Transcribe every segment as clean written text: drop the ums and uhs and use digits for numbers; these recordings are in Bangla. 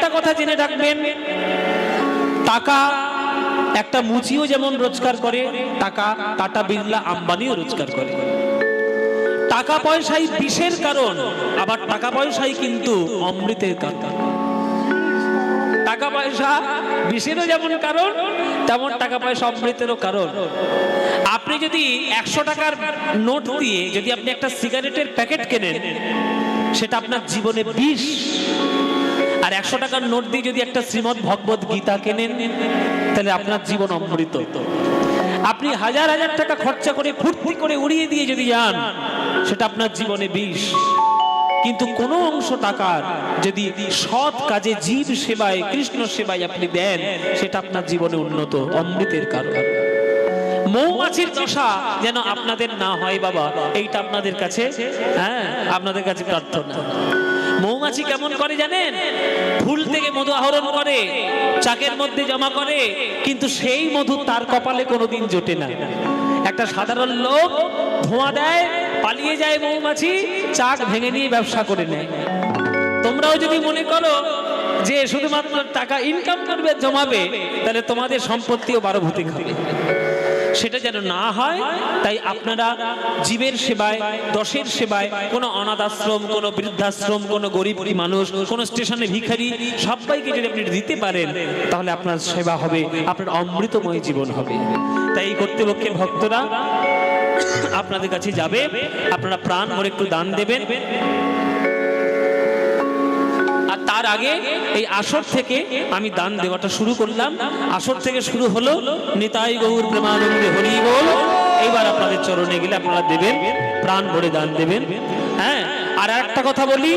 একটা কথা জেনে রাখবেন, টাকা একটা মুচিও যেমন রোজগার করে, টাকা টাটা বিড়লা আম্বানিও রোজগার করে। টাকা পয়সাই বিষের কারণ, আবার টাকা পয়সাই কিন্তু অমৃতের কারণ। টাকা পয়সা বিষেরও যেমন কারণ, তেমন টাকা পয়সা অমৃতেরও কারণ। আপনি যদি 100 টাকার নোট দিয়ে যদি আপনি একটা সিগারেটের প্যাকেট কেনেন, সেটা আপনার জীবনে বিষ। আর 100 টাকার নোট দিয়ে যদি একটা শ্রীমদ্ ভগবত গীতা কেনেন, তাহলে আপনার জীবন অমৃত। আপনি হাজার হাজার টাকা খরচা করে ফুর্তি করে উড়িয়ে দিয়ে যদি যান, সেটা আপনার জীবনে বিষ। কিন্তু কোন অংশ টাকার যদি সৎ কাজে, জীব সেবায়, কৃষ্ণ সেবায় আপনি দেন, সেটা আপনার জীবনে উন্নত, অমৃতের কারণ। মৌমাছির দশা যেন আপনাদের না হয় বাবা, এইটা আপনাদের কাছে, আপনাদের কাছে প্রার্থনা। মৌমাছি কেমন করে জানেন? ফুল থেকে মধু আহরণ করে, চাকের মধ্যে জমা করে, কিন্তু সেই মধু তার কপালে কোনোদিন জোটে না। একটা সাধারণ লোক ধোঁয়া দেয়, পালিয়ে যায় মৌমাছি, চাক ভেঙে নিয়ে ব্যবসা করে নেয়। তোমরাও যদি মনে করো যে শুধুমাত্র টাকা ইনকাম করবে, জমাবে, তাহলে তোমাদের সম্পত্তিও 12 ভূতে খাবে। সেটা যেন না হয়, তাই আপনারা জীবের সেবায়, দশের সেবায়, কোনো অনাথ আশ্রম, কোনো বৃদ্ধাশ্রম, কোনো গরিব মানুষ, কোনো স্টেশনে ভিখারি, সবাইকে যদি আপনি দিতে পারেন, তাহলে আপনার সেবা হবে, আপনার অমৃতময় জীবন হবে। তাই এই কর্তৃপক্ষের ভক্তরা আপনাদের কাছে যাবে, আপনারা প্রাণ ভরে একটু দান দেবেন। আর তার আগে এই আসর থেকে আমি দান দেওয়াটা শুরু করলাম। আসর থেকে শুরু হলো নিতাই গৌর প্রেমানন্দে হরি বল। এইবার আপনাদের চরণে গেলে আপনারা দেবেন, প্রাণ ভরে দান দেবেন। হ্যাঁ, আর একটা কথা বলি,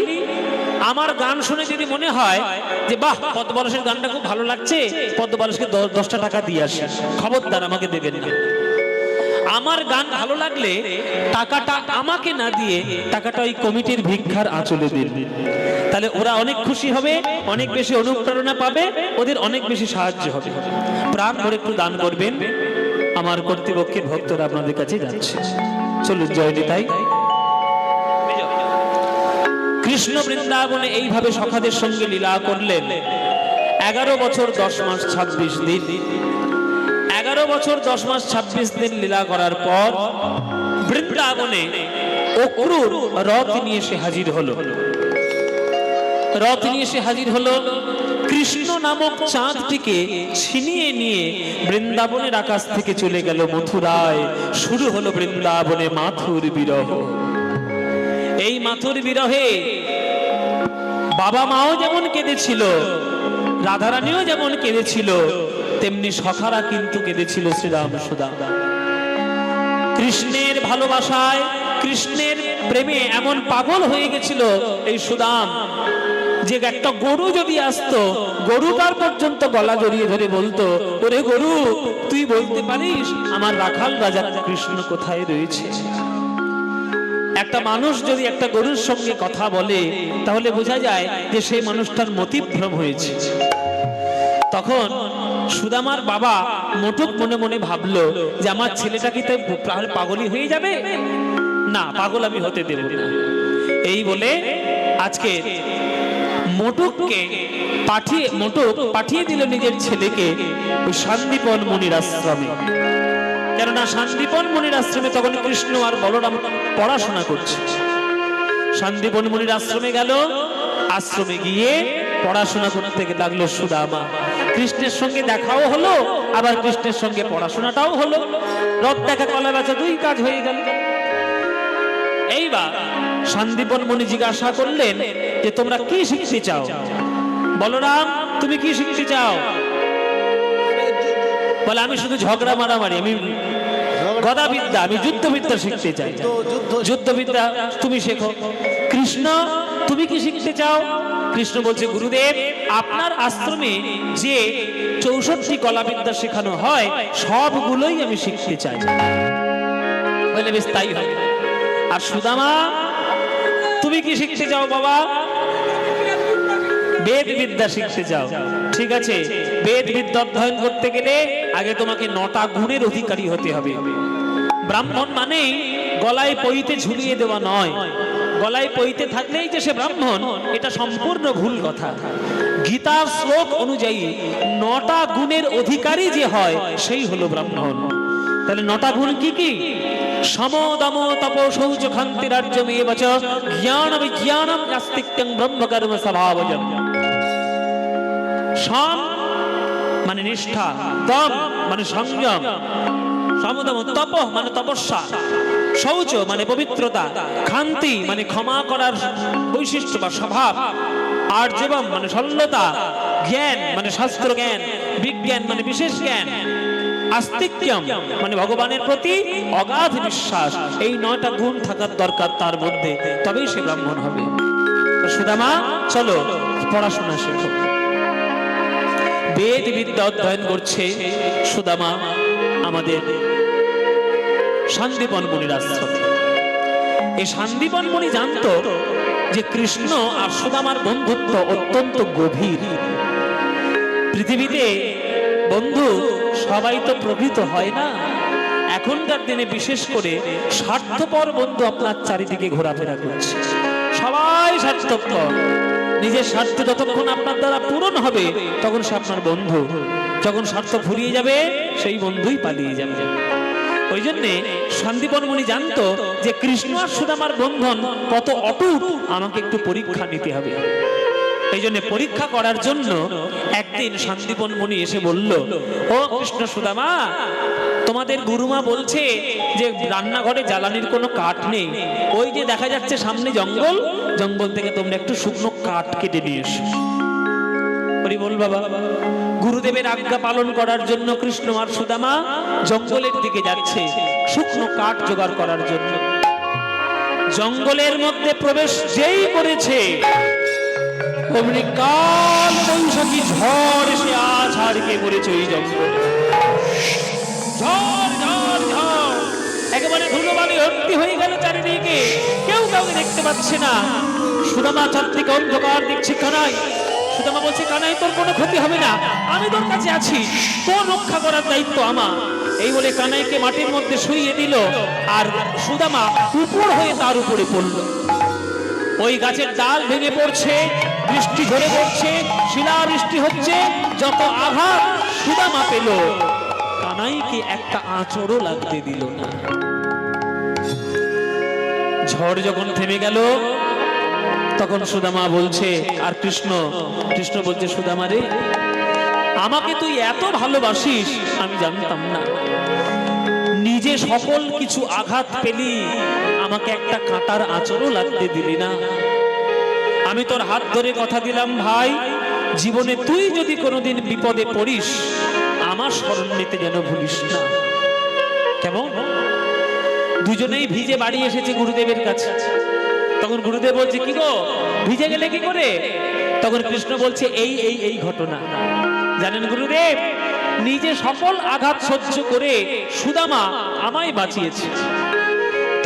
আমার গান শুনে যদি মনে হয় যে বাহ, পদ্মবালসের গানটা খুব ভালো লাগছে, পদ্মবালসকে 10টা টাকা দিয়ে আসি, খবরদার আমাকে দেবেন না। আমার গান ভালো লাগলে টাকাটা আমাকে না দিয়ে টাকাটা ওই কমিটির ভিক্ষার আঁচলে দিন, তাহলে ওরা অনেক খুশি হবে, অনেক বেশি অনুপ্রেরণা পাবে, ওদের অনেক বেশি সাহায্য হবে। প্রাণ ভরে একটু দান করবেন। আমার কর্তৃপক্ষের ভক্তরা আপনাদের কাছে যাচ্ছে। চলুন, জয় নিতাই। কৃষ্ণ বৃন্দাবনে এইভাবে সখাদের সঙ্গে লীলা করলেন 11 বছর 10 মাস 26 দিন। 11 বছর 10 মাস 26 দিন লীলা করার পর বৃন্দাবনে অক্রূর রথ নিয়ে এসে হাজির হলো। রথ নিয়ে এসে হাজির হলো, কৃষ্ণ নামক চাঁদটিকে ছিনিয়ে নিয়ে বৃন্দাবনের আকাশ থেকে চলে গেল মথুরায়। শুরু হলো বৃন্দাবনে মাথুর বিরহ। এই মাথুর বিরহে বাবা মাও যেমন কেঁদেছিল, রাধারানীও যেমন কেঁদেছিল, তেমনি সখারা কিন্তু কেঁদেছিল শ্রীরাম সুদাম। কৃষ্ণের ভালোবাসায়, কৃষ্ণের প্রেমে এমন পাগল হয়ে গেছিল এই সুদাম যে একটা গরু যদি আসতো, গরুটার পর্যন্ত গলা জড়িয়ে ধরে বলতো, ওরে গরু, তুই বলতে পারিস আমার রাখাল রাজা কৃষ্ণ কোথায় রয়েছে? একটা মানুষ যদি একটা গরুর সঙ্গে কথা বলে, তাহলে বোঝা যায় যে সেই মানুষটার মতিভ্রম হয়েছে। তখন সুদামার বাবা মোটক মনে মনে ভাবলো যে আমার ছেলেটা কি তাই পাগলই হয়ে যাবে? না, পাগল আমি হতে দেব না। এই বলে আজকে মোটক পাঠিয়ে দিল নিজের ছেলেকে ওই শান্তিপন মুনির আশ্রমে। কেননা শান্তিপন মুনির আশ্রমে তখন কৃষ্ণ আর বলরাম পড়াশোনা করছে। শান্তিপন মুনির আশ্রমে গেল, আশ্রমে গিয়ে পড়াশোনা করতে লাগলো সুদামা। কৃষ্ণের সঙ্গে দেখাও হলো, আবার কৃষ্ণের সঙ্গে পড়াশোনাটাও হলো। রথ দেখা, কলা বেচা, 2 কাজ হয়ে গেল। এইবার শান্তিপন মুনি জিজ্ঞাসা করলেন যে তোমরা কি শিখতে চাও? বলরাম, তুমি কি শিখতে চাও? বলে আমি শুধু ঝগড়া মারামারি, আমি গদাবিদ্যা, আমি যুদ্ধবিদ্যা শিখতে চাই। যুদ্ধবিদ্যা তুমি শেখো। কৃষ্ণ, তুমি কি শিখতে চাও? কৃষ্ণ বলছে, গুরুদেব, আপনার আশ্রমে যে 64 কলাবিদ্যা শেখানো হয় সবগুলোই আমি শিখতে চাই। বলে বেশ, তাই হয়। আর সুদামা, তুমি কি শিখতে চাও বাবা? বেদ বিদ্যা শিখতে চাও। ঠিক আছে, বেদ বিদ্যা অধ্যয়ন করতে গেলে আগে তোমাকে 9টা গুণের অধিকারী হতে হবে। ব্রাহ্মণ মানে গলায় পইতে ঝুলিয়ে দেওয়া নয়। গলায় পইতে থাকলেই যে সে ব্রাহ্মণ, এটা সম্পূর্ণ ভুল কথা। গীতার শ্লোক অনুযায়ী 9টা গুণের অধিকারী যে হয় সেই হলো ব্রাহ্মণ। তাহলে 9টা গুণ কি কি? সম দম তপ শৌচ ক্ষান্তি রাজ্যমেব চ জ্ঞান বিজ্ঞানম নাস্তিক্যং ব্রহ্ম কর্ম স্বভাবজম। সম মানে নিষ্ঠা, দম মানে সংযম, সমদম তপ মানে তপস্যা, শৌচ মানে পবিত্রতা, ক্ষান্তি মানে ক্ষমা করার বৈশিষ্ট্য বা স্বভাব, আর্জবম মানে সরলতা, জ্ঞান মানে শাস্ত্র জ্ঞান, বিজ্ঞান মানে বিশেষ জ্ঞান, আস্তিক্যম মানে ভগবানের প্রতি অগাধ বিশ্বাস। এই 9টা গুণ থাকার দরকার তার মধ্যে, তবেই সে ব্রাহ্মণ হবে। সুদামা চলো পড়াশোনা শেখো। বেদ বিদ্যা অধ্যয়ন করছে সুদামা আমাদের শান্তিবন মুনির আশ্রমে। এই শান্তিবন মুনি জানতো যে কৃষ্ণ আর সুদামার বন্ধুত্ব অত্যন্ত গভীর। পৃথিবীতে বন্ধু সবাই তো প্রকৃত হয় না। এখনকার দিনে বিশেষ করে স্বার্থপর বন্ধু আপনার চারিদিকে ঘোরাফেরা করছে। সবাই স্বার্থপর, নিজের স্বার্থ যতক্ষণ আপনার দ্বারা পূরণ হবে তখন সে আপনার বন্ধু, যখন স্বার্থ ফুরিয়ে যাবে সেই বন্ধুই পালিয়ে যাবে। ওই জন্যে শান্তিবন মুনি জানতো যে কৃষ্ণ আর সুদামার বন্ধন কত অটুট, আমাকে একটু পরীক্ষা নিতে হবে। এই জন্য পরীক্ষা করার জন্য একদিন শান্তিবন মুনি এসে বলল, ও কৃষ্ণ সুদামা, তোমাদের গুরুমা বলছে যে রান্নাঘরে জ্বালানির কোনো কাঠ নেই, ওই যে দেখা যাচ্ছে সামনে জঙ্গল, জঙ্গল থেকে তোমরা একটু শুকনো কাঠ কেটে নিয়ে এসো। বল বাবা। গুরুদেবের আজ্ঞা পালন করার জন্য কৃষ্ণ আর সুদামা জঙ্গলের দিকে যাচ্ছে শুকনো কাঠ জোগাড় করার জন্য। জঙ্গলের মধ্যে প্রবেশ যেই করেছে অমনি কাল বৈশাখী ঝড় এসে আছাড়কে পড়েছে ওই জঙ্গলে। ঝড় ঝড় ঝড়, একেবারে ধুলোবালি ভর্তি হয়ে গেল চারিদিকে, কেউ কাউকে দেখতে পাচ্ছে না। সুদামা চারদিকে অন্ধকার দেখছে। কানাই, সুদামা বলছে, কানাই তোর কোনো ক্ষতি হবে না, আমি তোর কাছে আছি, তোর রক্ষা করার দায়িত্ব আমার। এই বলে কানাইকে মাটির মধ্যে শুইয়ে দিল, আর সুদামা উপর হয়ে তার উপরে পড়ল। ওই গাছের ডাল ভেঙে পড়ছে, বৃষ্টি ঝরে পড়ছে, শিলা বৃষ্টি হচ্ছে। যত আঘাত সুদামা পেল, কানাইকে একটা আঁচড়ও লাগতে দিল না। ঝড় যখন থেমে গেল তখন সুদামা বলছে, আর কৃষ্ণ বলছে, সুদামা রে, আমাকে তুই এত ভালোবাসিস আমি জানতাম না। নিজে সকল কিছু আঘাত পেলি, আমাকে একটা কাঁটার আঁচড়ও লাগতে দিলি না। আমি তোর হাত ধরে কথা দিলাম, ভাই, জীবনে তুই যদি কোনোদিন বিপদে পড়িস আমার স্মরণ নিতে যেন ভুলিস না। কেমন? দুজনেই ভিজে বাড়ি এসেছে গুরুদেবের কাছে। তখন গুরুদেব বলছে, কি গো, ভিজে গেলে কি করে? তখন কৃষ্ণ বলছে, এই ঘটনা। জানেন গুরুদেব, নিজে সকল আঘাত সহ্য করে সুদামা আমায় বাঁচিয়েছে।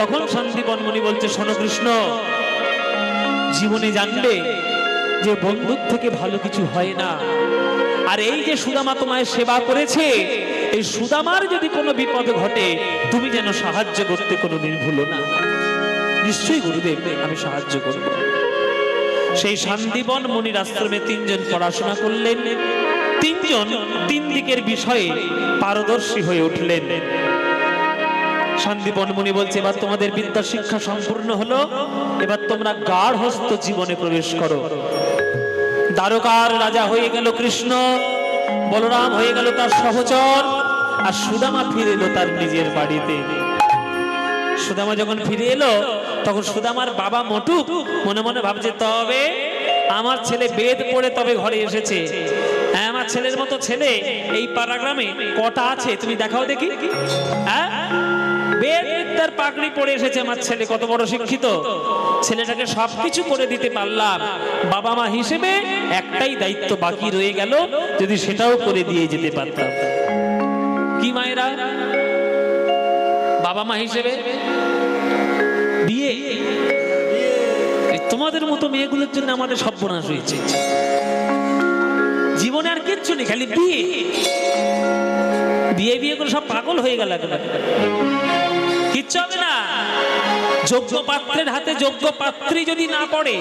তখন শান্তিবন মুনি বলছে, শোনো কৃষ্ণ, জীবনে জানবে যে বন্ধুর থেকে ভালো কিছু হয় না। আর এই যে সুদামা তোমায় সেবা করেছে, এই সুদামার যদি কোনো বিপদ ঘটে তুমি যেন সাহায্য করতে কোনোদিন ভুলো না। নিশ্চয়ই গুরুদেব, আমি সাহায্য করব। সেই শান্তিবন মুনির আশ্রমে 3 জন পড়াশোনা করলেন। 3 জন 3 দিকের বিষয়ে পারদর্শী হয়ে উঠলেন। শান্তিবন মুনি বলছে, এবার তোমাদের বিদ্যা শিক্ষা সম্পূর্ণ হলো, এবার তোমরা গার্হস্থ জীবনে প্রবেশ করো। দ্বারকার রাজা হয়ে গেল কৃষ্ণ, বলরাম হয়ে গেল তার সহচর, আর সুদামা ফিরে এলো তার নিজের বাড়িতে। সুদামা যখন ফিরে এলো তখন সুদামার বাবা মটুক মনে মনে ভাবছে, তবে আমার ছেলে বেদ পড়ে তবে ঘরে এসেছে। হ্যাঁ, আমার ছেলের মতো ছেলে এই পাড়াগ্রামে কটা আছে তুমি দেখাও দেখি। হ্যাঁ, বেদ বিদ্যার পাগড়ি পড়ে এসেছে আমার ছেলে, কত বড় শিক্ষিত। ছেলেটাকে সবকিছু করে দিতে পারলাম, বাবা মা হিসেবে একটাই দায়িত্ব বাকি রয়ে গেল, যদি সেটাও করে দিয়ে যেতে পারতাম। কি মায়েরা, বাবা মা হিসেবে বিয়ে। তোমাদের মতো মেয়েগুলোর জন্য আমাদের সর্বনাশ হয়েছে। জীবনে আর কিচ্ছু নেই, খালি বিয়ে বিয়ে বিয়ে করে সব পাগল হয়ে গেল। কিচ্ছু হবে না। যোগ্য পাত্রের হাতে যোগ্য পাত্রী যদি না পড়ে,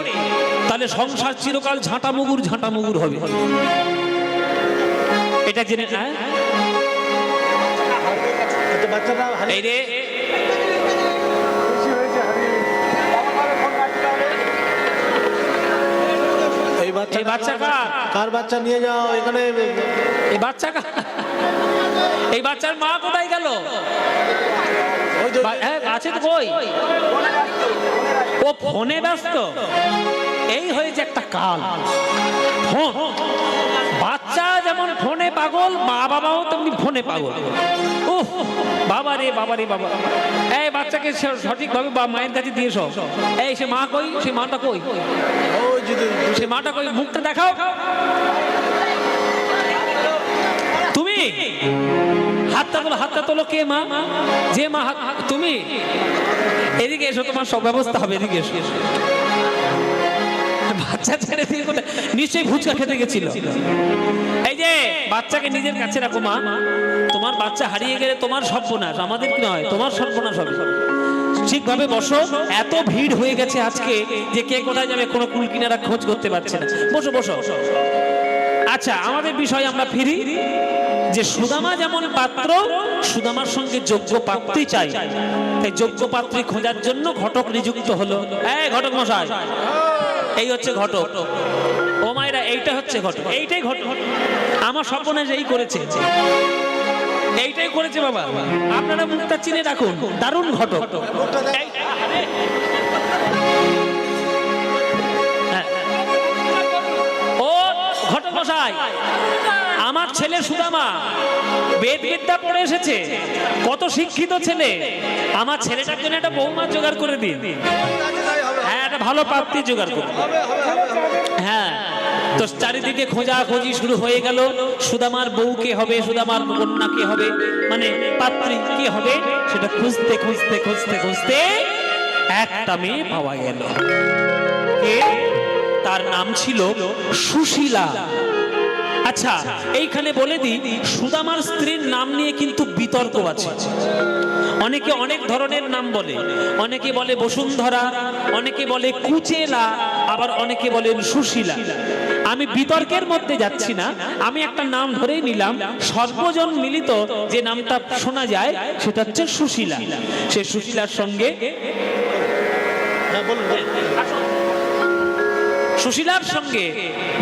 তাহলে সংসার চিরকাল ঝাঁটামুগুর হবে। এটা জেনে না এই রে, এই বাচ্চা কার বাচ্চা নিয়ে যাও এখানে। এই বাচ্চা এই বাচ্চার মা কোথায় গেল? আছে তো, কই? ও ফোনে ব্যস্ত। এই হয়েছে একটা কাল। ফোন, বাচ্চা যেমন ফোনে পাগল, মা বাবাও তেমনি ফোনে পাগল। উহ, বাবা রে বাবা রে বাবা। এই বাচ্চাকে সঠিকভাবে মায়ের কাছে দিয়ে এসো। এই সে মা কই? সে মাটা কই? সে মাটা কই? মুখটা দেখাও। তুমি হাতটা তোলো। কে মা? যে মা তুমি? এদিকে এসো, তোমার সব ব্যবস্থা হবে। এদিকে এসো। বাচ্চা ছেড়ে দিয়ে নিশ্চয়ই ফুচকা খেতে গেছিল। এই যে বাচ্চাকে নিজের কাছে রাখো মা। তোমার বাচ্চা হারিয়ে গেলে তোমার সর্বনাশ, আমাদের কি নয়, তোমার সর্বনাশ হবে। ঠিকভাবে বসো। এত ভিড় হয়ে গেছে আজকে যে কে কোথায় যাবে কোনো কুল কিনারা খোঁজ করতে পারছে না। বসো বসো। আচ্ছা, আমাদের বিষয় আমরা ফিরি। যে সুদামা যেমন পাত্র, সুদামার সঙ্গে যোগ্য পাত্রী চাই। তাই যোগ্য পাত্রী খোঁজার জন্য ঘটক নিযুক্ত হলো। এই ঘটক মশাই, এই হচ্ছে ঘটক। ও মায়েরা, এইটা হচ্ছে ঘটক। এইটাই ঘটক। আমার সর্বনাশ এই করেছে, এইটাই করেছে বাবা। আপনারা মুখটা চিনে রাখুন। দারুণ ঘটক। ও ঘটক মশাই, আমার ছেলে সুদামা বেদ বিদ্যা পড়ে এসেছে, কত শিক্ষিত ছেলে। আমার ছেলেটার জন্য একটা বৌমা জোগাড় করে দিন। হ্যাঁ, একটা ভালো পাত্রী জোগাড় করুন। হ্যাঁ, তো চারিদিকে খোঁজাখুঁজি শুরু হয়ে গেল। সুদামার বউ কে হবে, সুদামার কন্যা কে হবে, মানে পাত্রী কে হবে, সেটা খুঁজতে খুঁজতে খুঁজতে খুঁজতে একটা মেয়ে পাওয়া গেল। তার নাম ছিল সুশীলা। আচ্ছা, এইখানে বলে দিই, সুদামার স্ত্রীর নাম নিয়ে কিন্তু বিতর্ক আছে। অনেকে অনেক ধরনের নাম বলে। অনেকে বলে বসুন্ধরা, অনেকে বলে কুচেলা, আবার অনেকে বলেন সুশীলা। আমি বিতর্কের মধ্যে যাচ্ছি না, আমি একটা নাম ধরেই নিলাম। সর্বজন মিলিত যে নামটা শোনা যায় সেটা হচ্ছে সুশীলা। সে সুশীলার সঙ্গে সুশীলার সঙ্গে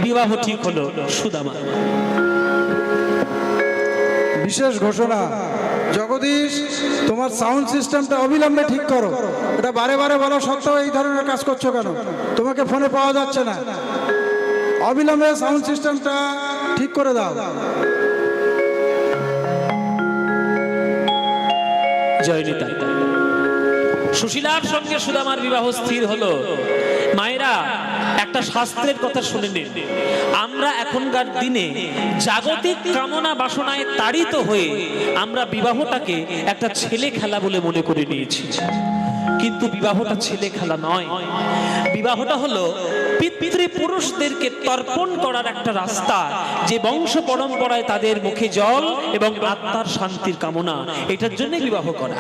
বিবাহ ঠিক হলো সুদামা। বিশেষ ঘোষণা, জগদীশ তোমার সাউন্ড সিস্টেমটা অবিলম্বে ঠিক করো। এটা বারে বারে বলা সত্ত্বেও এই ধরনের কাজ করছো কেন? তোমাকে ফোনে পাওয়া যাচ্ছে না। অবিলম্বে সাউন্ড সিস্টেমটা ঠিক করে দাও। জয় নিতাই। সুশীলার সঙ্গে সুদামার বিবাহ স্থির হলো। মায়েরা, একটা শাস্ত্রের কথা শুনে নিন। আমরা এখনকার দিনে জাগতিক কামনা বাসনায় তাড়িত হয়ে আমরা বিবাহটাকে একটা ছেলে খেলা বলে মনে করে নিয়েছি। কিন্তু বিবাহটা ছেলে খেলা নয়। বিবাহটা হলো পিতৃপুরুষদেরকে তর্পণ করার একটা রাস্তা, যে বংশ পরম্পরায় তাদের মুখে জল এবং আত্মার শান্তির কামনা, এটার জন্য বিবাহ করা।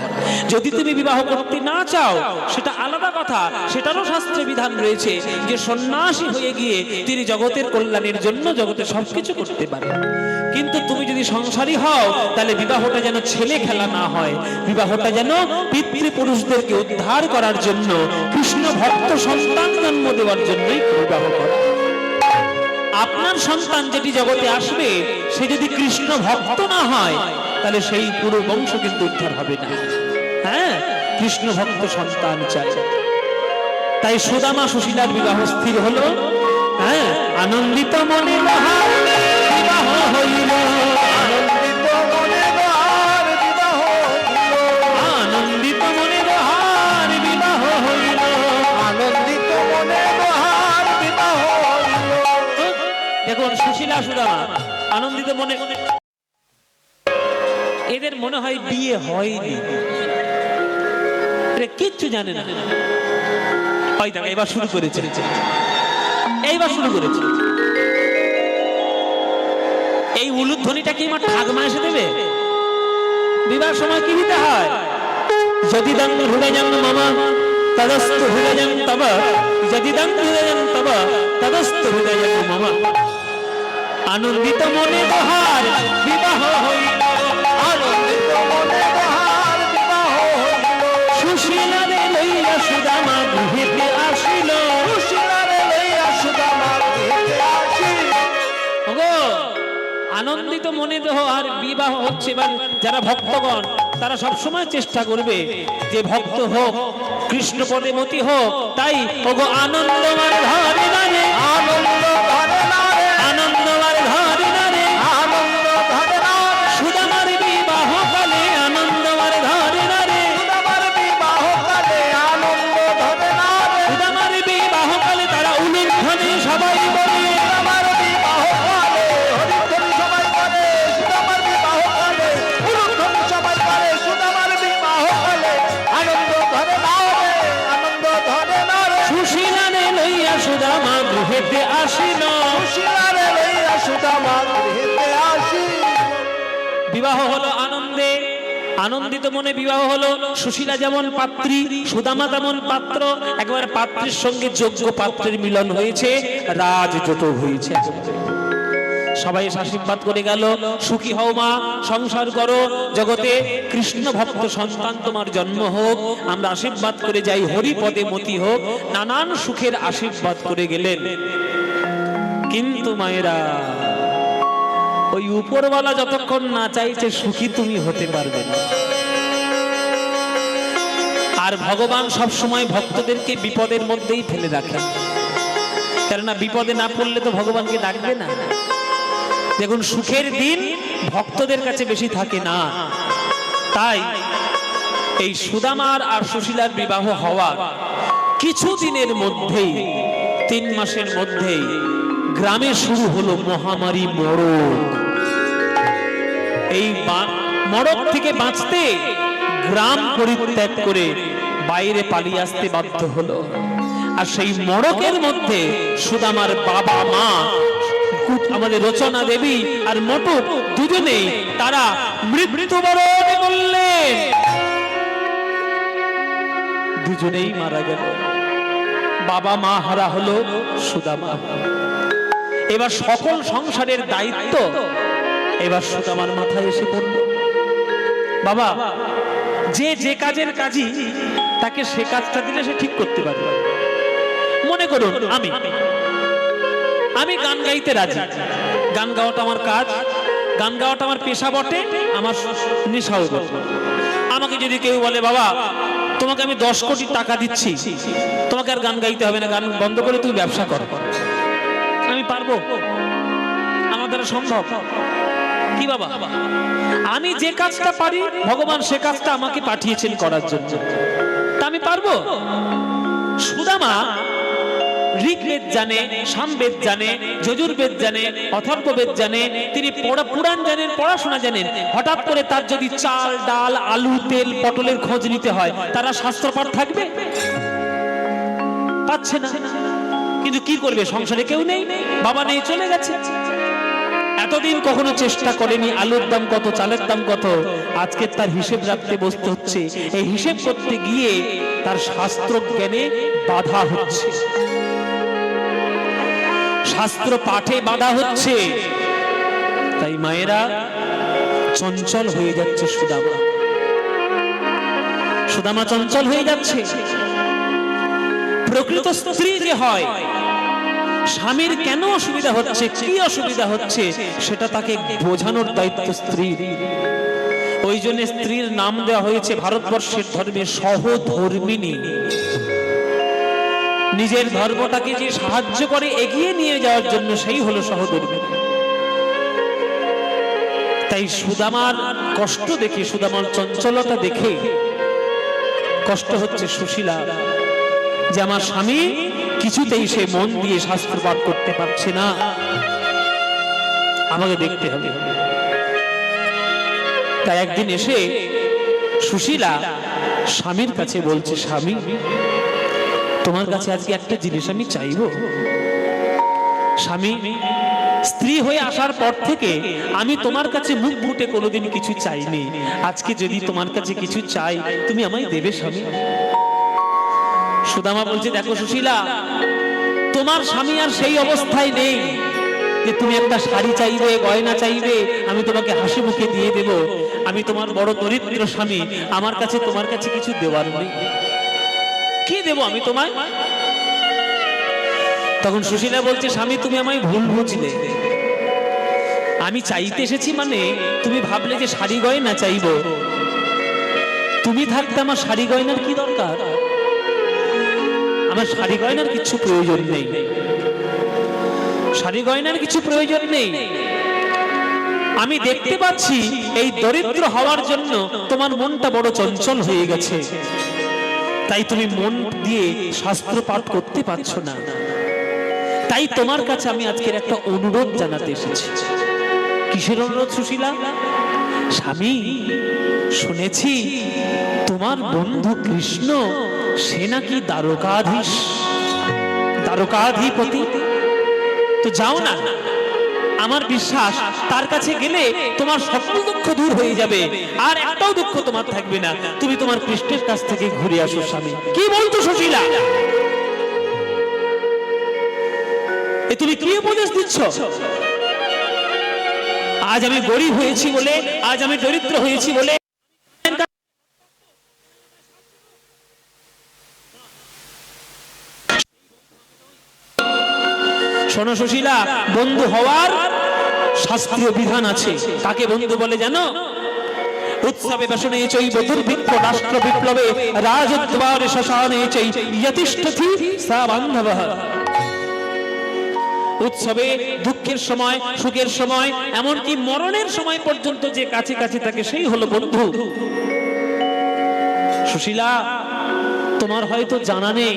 যদি তুমি বিবাহ করতে না চাও সেটা আলাদা কথা, সেটারও শাস্ত্রে বিধান রয়েছে যে সন্ন্যাসী হয়ে গিয়ে তিনি জগতের কল্যাণের জন্য জগতে সবকিছু করতে পারেন। কিন্তু তুমি যদি সংসারী হও, তাহলে বিবাহটা যেন ছেলে খেলা না হয়। বিবাহটা যেন পিতৃপুরুষদেরকে উদ্ধার করার জন্য, কৃষ্ণ ভক্ত সন্তান জন্ম দেওয়ার জন্যই বিবাহ করা। আপনার সন্তান যেটি জগতে আসবে, সে যদি কৃষ্ণ ভক্ত না হয়, তাহলে সেই পুরো বংশ কিন্তু উদ্ধার হবে না। হ্যাঁ, কৃষ্ণ ভক্ত সন্তান চাই। তাই সুদামা সুশীলার বিবাহ স্থির হলো। হ্যাঁ, আনন্দিত মনে বিবাহ হইল, আনন্দিত মনে বিবাহ হইল, আনন্দিত মনে বিবাহ হইল, আনন্দিত মনে বিবাহ হইল। দেখুন, সুশীলা সুদামা আনন্দিত মনে। এদের মনে হয় বিয়ে হয়নি, কিচ্ছু জানে না। এবার শুরু করেছে, এইবার শুরু করেছে। এই উলুধ্বনিটা কি আমার ঠাকমা এসে দেবে? বিবাহ সময় কি দিতে হয়? যদি দাঙ্গ ঘুরে যান মামা, তদস্তু হৃদয়ং তব যদিদং হৃদয়ং তব তদস্তু হৃদয়ং মম। আনন্দিত মনে দহার বিবাহ হইল, আনন্দিত মনে তাহার বিবাহ হইল। সুশীলারে লইয়া সুদামা গৃহেতে আসিল। সুশীলারে লইয়া সুদামা গৃহেতে আসিল। ওগো, আনন্দিত মনে দহার বিবাহ হচ্ছে। এবার যারা ভক্তগণ তারা সবসময় চেষ্টা করবে যে ভক্ত হোক, কৃষ্ণ পদে মতি হোক। তাই ওগো আনন্দমার ধরে নারে, আনন্দ ধরে না রে, আনন্দমার ধরে নারে, আনন্দ ধরে না রে। সুদামার বিবাহ কালে আনন্দমার ধরে নারে, সুদামার বিবাহ কালে আনন্দ ধরে না রে। সুদামার বিবাহ কালে তারা উলুধ্বনি সবাই বলে, সুদামার বিবাহ কালে হরিধ্বনি সবাই করে। সুদামার বিবাহ কালে উলুধ্বনি সবাই করে। সুদামার বিবাহ কালে আনন্দ ধরে না রে, আনন্দ ধরে না রে। সুশীলারে লইয়া সুদামা গৃহেতে আসিল। সুশীলারে লইয়া সুদামা গৃহেতে আসিল। বিবাহ হলো আনন্দে, আনন্দিত মনে বিবাহ হলো। সুশীলা যেমন পাত্রী, সুদামা তেমন পাত্র। একবার পাত্রীর সঙ্গে যোগ্য পাত্রের মিলন হয়েছে, রাজজোট হয়েছে। সবাই আশীর্বাদ করে গেল, সুখী হও মা, সংসার করো, জগতে কৃষ্ণ ভক্ত সন্তান তোমার জন্ম হোক। আমরা আশীর্বাদ করে যাই, হরিপদে মতি হোক। নানান সুখের আশীর্বাদ করে গেলেন। কিন্তু মায়েরা, ওই উপরওয়ালা যতক্ষণ না চাইছে সুখী তুমি হতে পারবে না। আর ভগবান সব সময় ভক্তদেরকে বিপদের মধ্যেই ফেলে রাখেন, কেননা বিপদে না পড়লে তো ভগবানকে ডাকবে না। দেখুন, সুখের দিন ভক্তদের কাছে বেশি থাকে না। তাই এই সুদামার আর সুশীলার বিবাহ হওয়ার কিছু দিনের মধ্যেই, 3 মাসের মধ্যেই গ্রামে শুরু হলো মহামারী মড়ক। এই মড়ক থেকে বাঁচতে গ্রাম পরিত্যাগ করে বাইরে পালিয়ে আসতে বাধ্য হলো। আর সেই মড়কের মধ্যে সুদামার বাবা মা, আমাদের রচনা দেবী আর মটক, দুজনেই তারা মৃত্যুবরণ করলেন। দুজনেই মারা গেল। বাবা মা হারা হলো সুদামা। এবার সকল সংসারের দায়িত্ব এবার সুদামার মাথায় এসে পড়ল। বাবা, যে কাজের কাজী তাকে সে কাজটা দিলে সে ঠিক করতে পারবে। মনে করুন আমি গান গাইতে রাজি, গান গাওয়াটা আমার কাজ, গান গাওয়াটা আমার পেশা বটে, আমার নেশাও বটে। আমাকে যদি কেউ বলে, বাবা তোমাকে আমি 10 কোটি টাকা দিচ্ছি, তোমাকে আর গান গাইতে হবে না, গান বন্ধ করে তুমি ব্যবসা করো, আমি পারবো? আমার দ্বারা সম্ভব কি বাবা? আমি যে কাজটা পারি ভগবান সে কাজটা আমাকে পাঠিয়েছেন করার জন্য, তা আমি পারবো? সুদামা ঋগ্বেদ জানে, সামবেদ জানে, যজুর্বেদ জানে, অথর্ববেদ জানে, তিনি পুরাণ জানেন, পড়াশোনা জানেন। হঠাৎ করে তার যদি চাল ডাল আলু তেল পটলের খোঁজ নিতে হয়, তারা শাস্ত্রপাঠ থাকবে? পাচ্ছে না। কিন্তু কি করবে, সংসারে কেউ নেই, বাবা নেই, চলে গেছে। এতদিন কখনো চেষ্টা করেনি আলুর দাম কত, চালের দাম কত, আজকে তার হিসেব রাখতে বসতে হচ্ছে। এই হিসেব করতে গিয়ে তার শাস্ত্র জ্ঞানে বাধা হচ্ছে, শাস্ত্র পাঠে বাধা হচ্ছে। তাই মায়েরা চঞ্চল হয়ে যাচ্ছে। সুদামা চঞ্চল হয়ে যাচ্ছে। প্রকৃত স্ত্রী যে হয়, স্বামীর কেন অসুবিধা হচ্ছে, কি অসুবিধা হচ্ছে, সেটা তাকে বোঝানোর দায়িত্ব স্ত্রীর। ওই জন্য স্ত্রীর নাম দেওয়া হয়েছে ভারতবর্ষের ধর্মে সহধর্মিণী। নিজের ধর্মটাকে যে সাহায্য করে এগিয়ে নিয়ে যাওয়ার জন্য, সেই হলো সহধর্মিণী। তাই সুদামার কষ্ট দেখে, সুদামার চঞ্চলতা দেখে কষ্ট হচ্ছে সুশীলা, যে আমার স্বামী কিছুতেই সে মন দিয়ে শাস্ত্র পাঠ করতে পারছে না, আমাকে দেখতে হবে। তাই একদিন এসে সুশীলা স্বামীর কাছে বলছে, স্বামী তোমার কাছে আজকে একটা জিনিস আমি চাইবো। স্বামী, স্ত্রী হয়ে আসার পর থেকে আমি তোমার কাছে মুখ ফুটে কোনোদিন কিছু চাইনি, আজকে যদি তোমার কাছে কিছু চাই তুমি আমায় দেবে স্বামী? সুদামা বলছে, দেখো সুশীলা, তোমার স্বামী আর সেই অবস্থায় নেই যে তুমি একটা শাড়ি চাইবে, গয়না চাইবে, আমি তোমাকে হাসি মুখে দিয়ে দেব। আমি তোমার বড় দরিদ্র স্বামী, আমার কাছে তোমার কাছে কিছু দেওয়ার নেই। কি দেব আমি তোমায়? তখন সুশীলা বলছে, স্বামী তুমি আমায় ভুল বুঝলে। আমি চাইতে এসেছি মানে তুমি ভাবলে যে শাড়ি গয়না চাইবো। তুমি থাকতে আমার শাড়ি গয়নার কি দরকার? আমার শাড়ি গয়নার কিছু প্রয়োজন নেই, শাড়ি গয়নার কিছু প্রয়োজন নেই। আমি দেখতে পাচ্ছি এই দরিদ্র হওয়ার জন্য তোমার মনটা বড় চঞ্চল হয়ে গেছে, তাই তুমি মন দিয়ে শাস্ত্র পাঠ করতে পারছো না। তাই তোমার কাছে আমি আজকের একটা অনুরোধ জানাতে এসেছি। কিসের অনুরোধ সুশীলা? স্বামী, শুনেছি তোমার বন্ধু কৃষ্ণ সে নাকি দ্বারকাধিপতি। তো যাও না, আমার বিশ্বাস তার কাছে গেলে তোমার সকল দুঃখ দূর হয়ে যাবে, আর একটাও দুঃখ তোমার থাকবে না। তুমি তোমার কৃষ্ণের কাছ থেকে ঘুরে আসো। স্বামী, কি বলতো সুশীলা? এ তুমি কি উপদেশ দিচ্ছ? আজ আমি গরিব হয়েছি বলে, আজ আমি দরিদ্র হয়েছি বলে শোনো সুশীলা, বন্ধু হওয়ার শাস্ত্রীয় বিধান আছে। কাকে বন্ধু বলে জানো? উৎসবে বসনে চৈব দুর্ভিক্ষ রাষ্ট্র বিপ্লবে রাজদ্বারে শ্মশানে চৈ যতিষ্ঠতি সা বান্ধবঃ। উৎসবে দুঃখের সময়, সুখের সময়, এমনকি মরণের সময় পর্যন্ত যে কাছে কাছে থাকে সেই হলো বন্ধু। সুশীলা, তোমার হয়তো জানা নেই,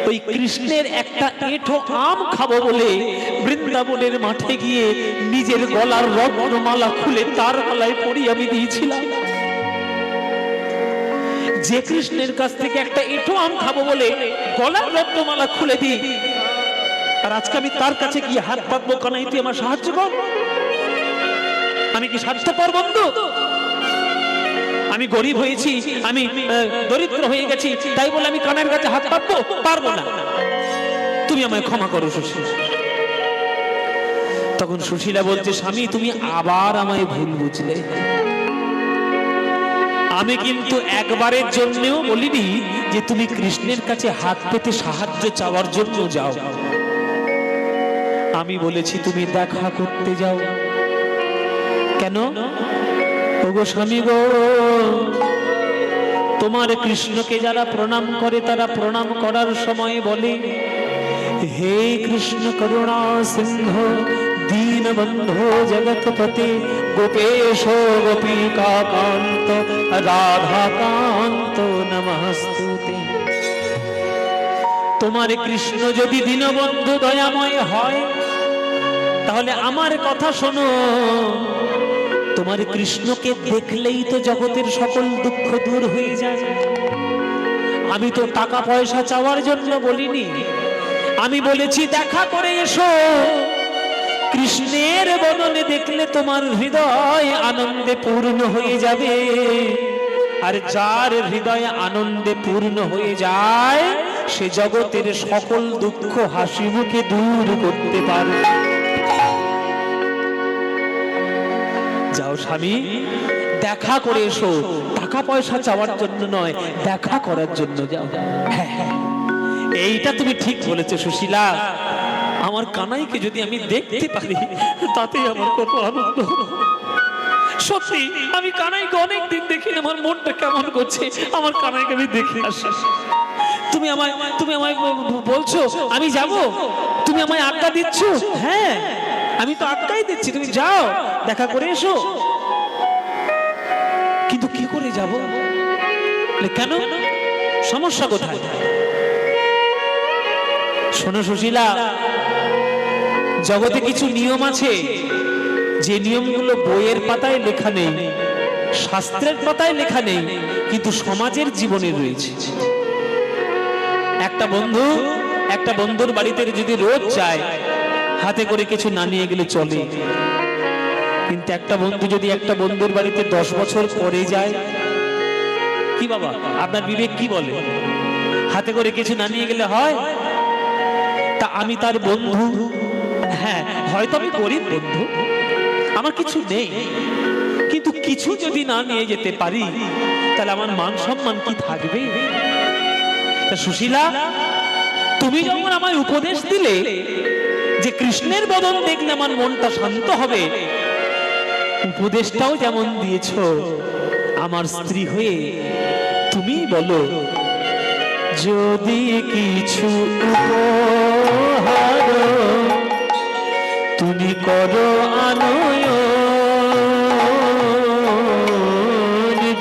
ওই কৃষ্ণের একটা এঁঠো আম খাবো বলে বৃন্দাবনের মাঠে গিয়ে নিজের গলার রত্নমালা খুলে তার গলায় পরিয়ে আমি দিয়েছিলাম। যে কৃষ্ণের কাছ থেকে একটা এঁঠো আম খাবো বলে গলার রত্নমালা খুলে দিই, আর আজকে আমি তার কাছে গিয়ে হাত পাতবো, কানাই তুই আমার সাহায্য কর। আমি কি স্বার্থপর বন্ধু? আমি গরিব হয়েছি, আমি দরিদ্র হয়ে গেছি, তাই বলে আমি কানের কাছে হাত পাতবো? পারবো না। তুমি আমায় ক্ষমা করো সুশীলা। তখন সুশীলা বলছে, স্বামী তুমি আবার আমায় ভুল বুঝলে। আমি কিন্তু একবারের জন্যও বলিনি যে তুমি কৃষ্ণের কাছে হাত পেতে সাহায্য চাওয়ার জন্য যাও। আমি বলেছি তুমি দেখা করতে যাও। কেন? ওগো স্বামী গো, তোমার কৃষ্ণকে যারা প্রণাম করে তারা প্রণাম করার সময় বলে, হে কৃষ্ণ করুণা সিংহ দীনবন্ধো জগৎপতে গোপেশ গোপিকা কান্ত রাধাকান্ত নমস্তুতে। তোমার কৃষ্ণ যদি দীনবন্ধু দয়াময় হয় তাহলে আমার কথা শোনো, তোমার কৃষ্ণকে দেখলেই তো জগতের সকল দুঃখ দূর হয়ে যায়। আমি তো টাকা পয়সা চাওয়ার জন্য বলিনি, আমি বলেছি দেখা করে এসো। কৃষ্ণের বদনে দেখলে তোমার হৃদয় আনন্দে পূর্ণ হয়ে যাবে, আর যার হৃদয় আনন্দে পূর্ণ হয়ে যায় সে জগতের সকল দুঃখ হাসি মুখে দূর করতে পারে। যাও স্বামী, দেখা করে এসো, টাকা পয়সা চাওয়ার জন্য নয়, দেখা করার জন্য যাও। হ্যাঁ, এইটা তুমি ঠিক বলেছো সুশীলা। আমার কানাইকে যদি আমি দেখতে পারি তাতেই আমার কত আনন্দ। সত্যি আমি কানাইকে অনেকদিন দেখি, আমার মনটা কেমন করছে, আমার কানাইকে আমি দেখে আসি। তুমি আমায় বলছো আমি যাব, তুমি আমায় আজ্ঞা দিচ্ছ। হ্যাঁ, আমি তো আজ্ঞাই দিচ্ছি, তুমি যাও দেখা করে এসো। কিন্তু কি করে যাব? কেন? সমস্যা কোথায়? শোনো সুশীলা, জগতে কিছু নিয়ম আছে, যে নিয়মগুলো বইয়ের পাতায় লেখা নেই, শাস্ত্রের পাতায় লেখা নেই, কিন্তু সমাজের জীবনে রয়েছে। একটা বন্ধুর বাড়িতে যদি রোজ যায়, হাতে করে কিছু না নিয়ে গেলে চলে। কিন্তু একটা বন্ধু যদি একটা বন্ধুর বাড়িতে 10 বছর পরে যায়, কি বাবা আপনার বিবেক কি বলে? হাতে করে কিছু না নিয়ে গেলে হয়? তা আমি তার বন্ধু, হ্যাঁ হয়তো আমি গরিব বন্ধু, আমার কিছু নেই, কিন্তু কিছু যদি না নিয়ে যেতে পারি তাহলে আমার মান সম্মান কি থাকবে? তা সুশীলা, তুমি যখন আমায় উপদেশ দিলে যে কৃষ্ণের বদন দেখলে আমার মনটা শান্ত হবে, উপদেশটাও যেমন দিয়েছো আমার স্ত্রী হয়ে, তুমি বলো যদি কিছু উপহার তুমি করো আনয়ন,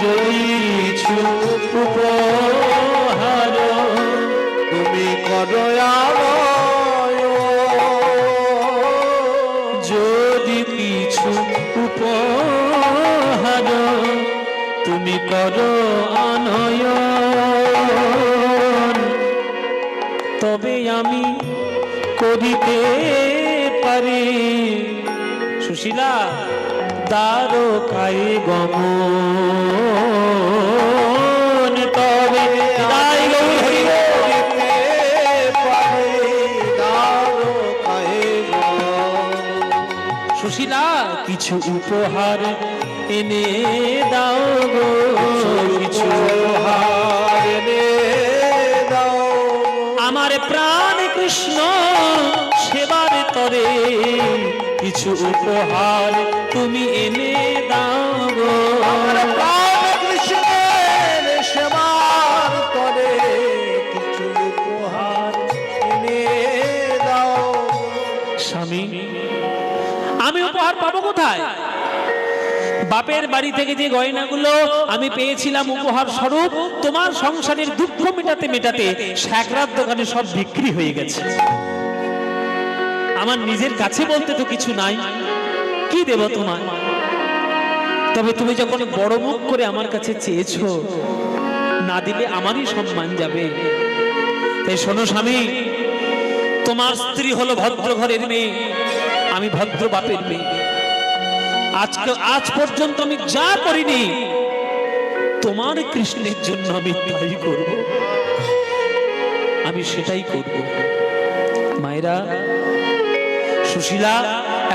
যদি কিছু উপহার তুমি করো যদি কিছু উপহার তুমি করো আনয়ন, তবে আমি করিতে পারি সুশীলা দ্বারকায় গমন, তবে তাই গৌর হরি সুশীলা কিছু উপহার এনে দাও গো, কিছু উপহার এনে দাও আমার প্রাণ কৃষ্ণ সেবার তরে, কিছু উপহার তুমি এনে দাও গো, আমার প্রাণ কৃষ্ণের সেবার করে কিছু উপহার এনে দাও। স্বামী আমি উপহার পাবো কোথায়? বাপের বাড়ি থেকে যে গয়নাগুলো আমি পেয়েছিলাম উপহার স্বরূপ, তোমার সংসারের দুঃখ মেটাতে মেটাতে শ্যাকরার দোকানে সব বিক্রি হয়ে গেছে। আমার নিজের কাছে বলতে তো কিছু নাই, কি দেব তোমার? তবে তুমি যখন বড় মুখ করে আমার কাছে চেয়েছো, না দিলে আমারই সম্মান যাবে। তাই শোনো স্বামী, তোমার স্ত্রী হলো ভদ্র ঘরের মেয়ে, আমি ভদ্র বাপের মেয়ে। আজ পর্যন্ত আমি যা করিনি তোমার কৃষ্ণের জন্য আমি তাই করব, আমি সেটাই করব। মায়েরা, সুশীলা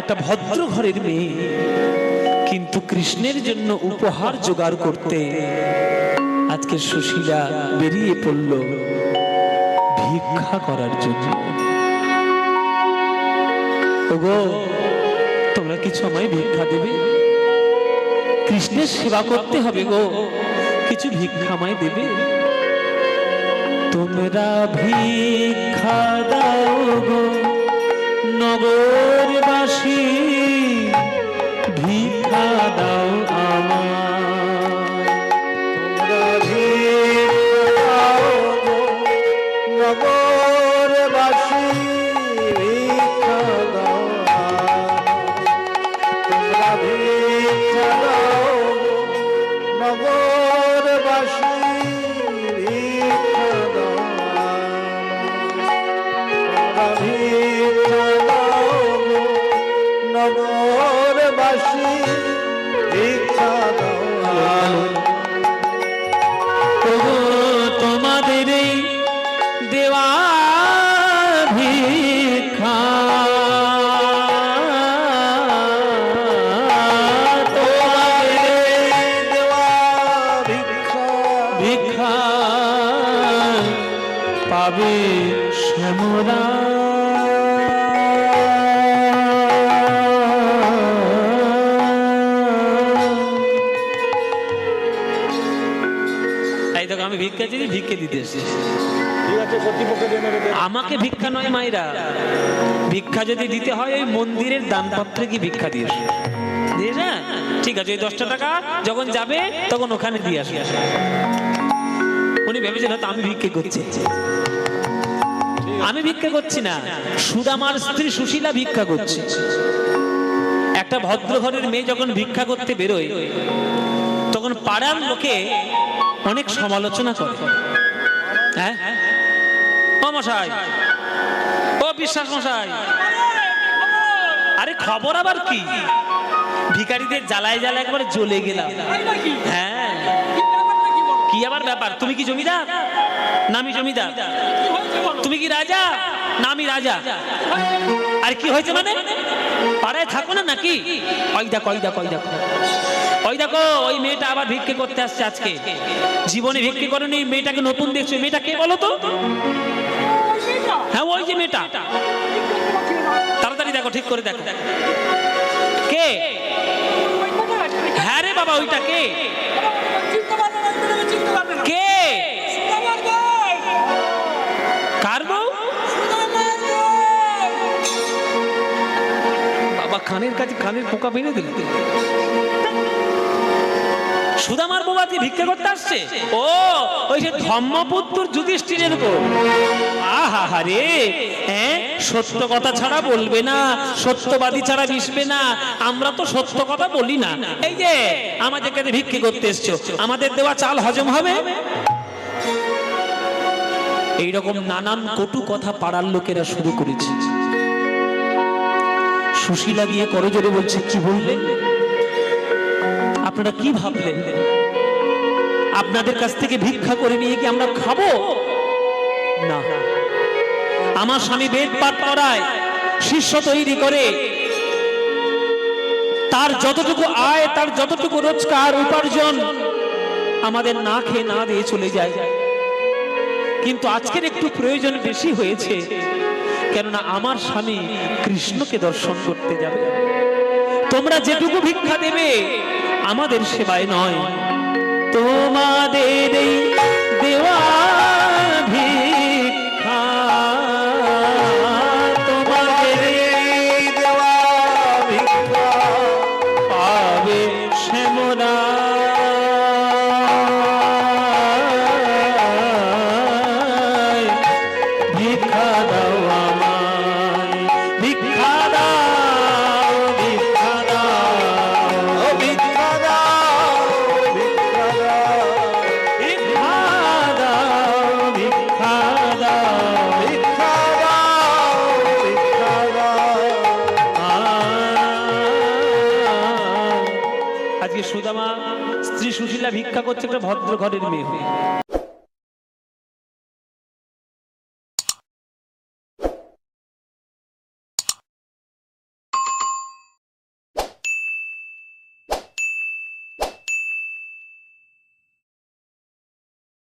একটা ভদ্র ঘরের মেয়ে, কিন্তু কৃষ্ণের জন্য উপহার জোগাড় করতে আজকে সুশীলা বেরিয়ে পড়ল ভিক্ষা করার জন্য। ওগো, তোমরা কিছু আমায় ভিক্ষা দেবে? কৃষ্ণের সেবা করতে হবে গো, কিছু ভিক্ষা আমায় দেবে? তোমরা ভিক্ষা দাও গো নগরবাসী, ভিক্ষা দাও আমায়। তোমরা ভিক্ষা দাও গো নগরবাসী, ভিক্ষা দাও তোমরা ভিক্ষা দাও গো নগরবাসী, ভিক্ষা দাও তোমরা ভিক্ষা দাও গো নগরবাসী, ভিক্ষা দাও। ওগো, তোমাদের এই দেওয়া ভিক্ষা, তোমাদের এই দেওয়া ভিক্ষা, ভিক্ষা পাবে শ্যামরা। তাই দেখো, আমি ভিক্ষা চাইছি, ভিক্ষে দিতে এসেছি। ঠিক আছে, কর্তৃপক্ষের জন্য আমাকে ভিক্ষা নয় মায়েরা, ভিক্ষা যদি দিতে হয় ওই মন্দিরের দানপত্রে কি ভিক্ষা দিয়ে না? ঠিক আছে, ওই 10টা টাকা যখন যাবে তখন ওখানে দিয়ে আসবে। উনি ভেবেছেন হয়তো আমি ভিক্ষে করছি, আমি ভিক্ষা করছি না, সুদামার স্ত্রী সুশীলা ভিক্ষা করছে। একটা ভদ্র ঘরের মেয়ে যখন ভিক্ষা করতে বেরোয় তখন পাড়ার লোকে অনেক সমালোচনা করে। হ্যাঁ, ও মশাই, ও বিশ্বাস মশাই, আরে খবর আবার কি? ভিখারিদের জ্বালায় জ্বালায় একবারে জ্বলে গেলাম। হ্যাঁ, কি আবার ব্যাপার? তুমি কি জমিদার? না আমি জমিদার। তুমি কি রাজা? না আমি রাজা। আর কি হয়েছে মানে? পাড়ায় থাকো না নাকি? ওই দেখো ওই দেখো ওই দেখো ওই দেখো, ওই মেয়েটা আবার ভিক্ষে করতে আসছে আজকে। জীবনে ভিক্ষে করেনি, মেয়েটাকে নতুন দেখছো। মেয়েটা কে বলো তো? হ্যাঁ ওই যে মেয়েটা, তাড়াতাড়ি দেখো, ঠিক করে দেখো কে। হ্যাঁ রে বাবা, ওইটা কে? কে? কার বউ? বাবা কানের কাছে কানের পোকা বেঁধে দিল। সুদামার বউ আজকে ভিক্ষা করতে আসছে। ও ওই যে ধর্মপুত্র যুধিষ্ঠিরের বউ। আহা রে, হ্যাঁ সত্য কথা ছাড়া বলবে না, সত্যবাদী ছাড়া মিশবে না। আমরা তো সত্য কথা বলি না। এই যে আমাদের কাছে ভিক্ষে করতে এসছো, আমাদের দেওয়া চাল হজম হবে? এইরকম নানান কটু কথা পাড়ার লোকেরা শুরু করেছে। সুশীলা গিয়ে করজোরে বলছে, কি বললেন আপনারা? কি ভাবলেন আপনাদের কাছ থেকে ভিক্ষা করে নিয়ে কি আমরা খাবো? না, আমার স্বামী বেদ পাঠ করায়, শিষ্য তৈরি করে, তার যতটুকু আয়, তার যতটুকু রোজগার উপার্জন আমাদের না খেয়ে না দিয়ে চলে যায়। কিন্তু আজকের একটু প্রয়োজন বেশি হয়েছে, কেননা আমার স্বামী কৃষ্ণকে দর্শন করতে যাবে। তোমরা যেটুকু ভিক্ষা দেবে আমাদের সেবায় নয়, তোমাদের এই দেওয়া ভিক্ষা, তোমাদের এই দেওয়া ভিক্ষা পাবে শ্যামরা। ভিক্ষা দাও আমায়, ভিক্ষা দাও, ভিক্ষা দাও, ভিক্ষা দাও, ভিক্ষা দাও, ভিক্ষা দাও, ভিক্ষা দাও, ভিক্ষা দাও, ভিক্ষা দাও। আজকে সুদামা স্ত্রী সুশীলা ভিক্ষা করছে একটা ভদ্র ঘরের মেয়ে হয়ে।